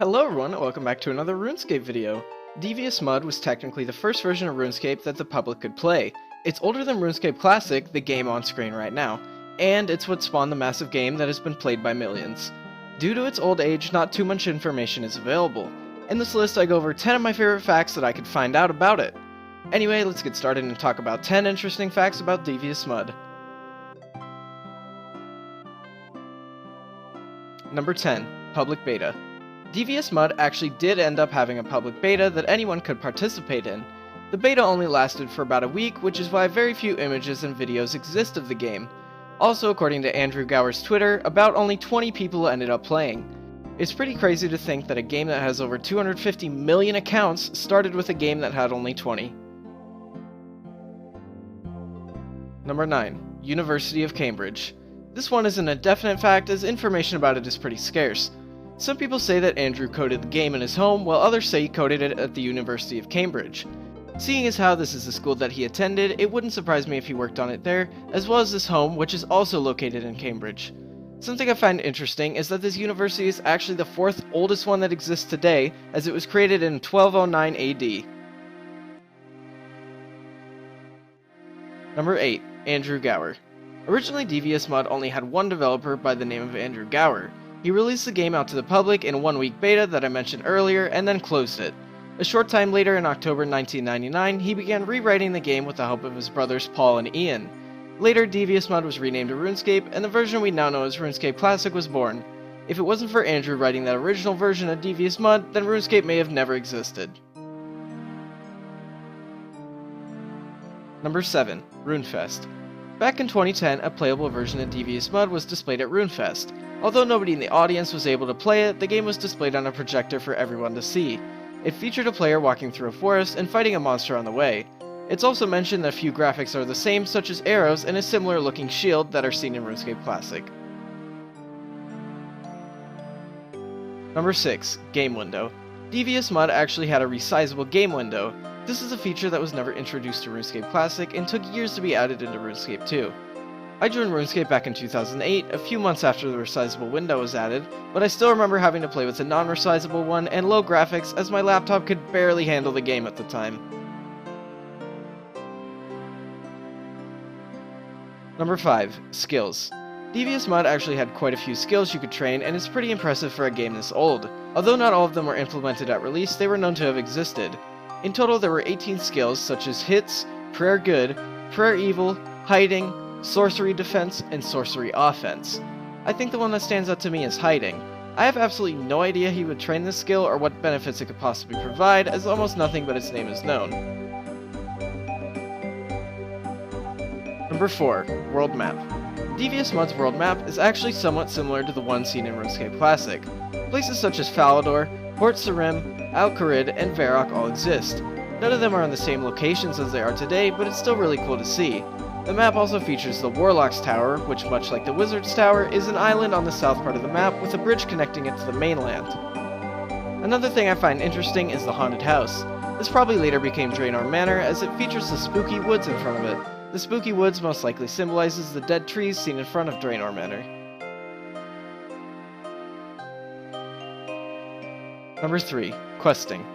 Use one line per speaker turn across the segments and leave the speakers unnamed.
Hello everyone, and welcome back to another RuneScape video. DeviousMUD was technically the first version of RuneScape that the public could play. It's older than RuneScape Classic, the game on screen right now, and it's what spawned the massive game that has been played by millions. Due to its old age, not too much information is available. In this list I go over 10 of my favorite facts that I could find out about it. Anyway, let's get started and talk about 10 interesting facts about DeviousMUD. Number 10. Public Beta. DeviousMUD actually did end up having a public beta that anyone could participate in. The beta only lasted for about a week, which is why very few images and videos exist of the game. Also, according to Andrew Gower's Twitter, about only 20 people ended up playing. It's pretty crazy to think that a game that has over 250 million accounts started with a game that had only 20. Number 9. University of Cambridge. This one isn't a definite fact, as information about it is pretty scarce. Some people say that Andrew coded the game in his home, while others say he coded it at the University of Cambridge. Seeing as how this is the school that he attended, it wouldn't surprise me if he worked on it there, as well as his home, which is also located in Cambridge. Something I find interesting is that this university is actually the fourth oldest one that exists today, as it was created in 1209 AD. Number 8. Andrew Gower. Originally, DeviousMUD only had one developer by the name of Andrew Gower. He released the game out to the public in a one-week beta that I mentioned earlier, and then closed it. A short time later, in October 1999, he began rewriting the game with the help of his brothers Paul and Ian. Later, DeviousMUD was renamed to RuneScape, and the version we now know as RuneScape Classic was born. If it wasn't for Andrew writing that original version of DeviousMUD, then RuneScape may have never existed. Number 7. Runefest. Back in 2010, a playable version of DeviousMUD was displayed at Runefest. Although nobody in the audience was able to play it, the game was displayed on a projector for everyone to see. It featured a player walking through a forest and fighting a monster on the way. It's also mentioned that a few graphics are the same, such as arrows and a similar looking shield that are seen in RuneScape Classic. Number 6. Game Window. DeviousMUD actually had a resizable game window. This is a feature that was never introduced to RuneScape Classic and took years to be added into RuneScape 2. I joined RuneScape back in 2008, a few months after the resizable window was added, but I still remember having to play with a non-resizable one and low graphics as my laptop could barely handle the game at the time. Number 5. Skills. DeviousMUD actually had quite a few skills you could train, and it's pretty impressive for a game this old. Although not all of them were implemented at release, they were known to have existed. In total, there were 18 skills such as Hits, Prayer Good, Prayer Evil, Hiding, Sorcery Defense, and Sorcery Offense. I think the one that stands out to me is Hiding. I have absolutely no idea he would train this skill or what benefits it could possibly provide, as almost nothing but its name is known. Number 4. World Map. DeviousMUD's world map is actually somewhat similar to the one seen in RuneScape Classic. Places such as Falador, Port Sarim, Al-Kharid, and Varrock all exist. None of them are in the same locations as they are today, but it's still really cool to see. The map also features the Warlock's Tower, which much like the Wizard's Tower, is an island on the south part of the map with a bridge connecting it to the mainland. Another thing I find interesting is the Haunted House. This probably later became Draenor Manor as it features the spooky woods in front of it. The spooky woods most likely symbolizes the dead trees seen in front of Draenor Manor. Number 3. Questing.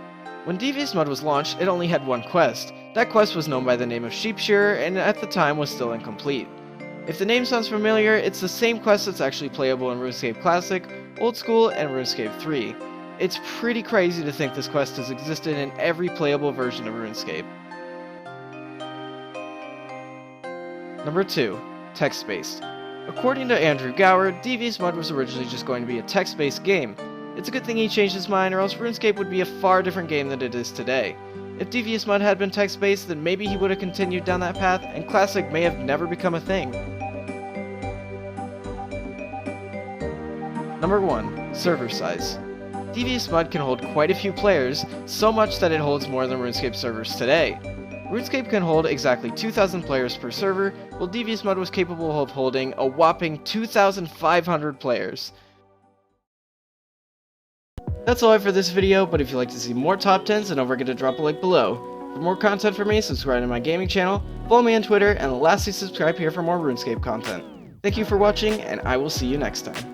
When DeviousMUD was launched, it only had one quest. That quest was known by the name of Sheepshearer, and at the time was still incomplete. If the name sounds familiar, it's the same quest that's actually playable in RuneScape Classic, Old School, and RuneScape 3. It's pretty crazy to think this quest has existed in every playable version of RuneScape. Number 2. Text-based. According to Andrew Gower, DeviousMUD was originally just going to be a text-based game. It's a good thing he changed his mind, or else RuneScape would be a far different game than it is today. If DeviousMUD had been text-based, then maybe he would have continued down that path, and Classic may have never become a thing. Number 1. Server size. DeviousMUD can hold quite a few players, so much that it holds more than RuneScape servers today. RuneScape can hold exactly 2,000 players per server, while DeviousMUD was capable of holding a whopping 2,500 players. That's all I have for this video, but if you'd like to see more top 10s, then don't forget to drop a like below. For more content from me, subscribe to my gaming channel, follow me on Twitter, and lastly subscribe here for more RuneScape content. Thank you for watching, and I will see you next time.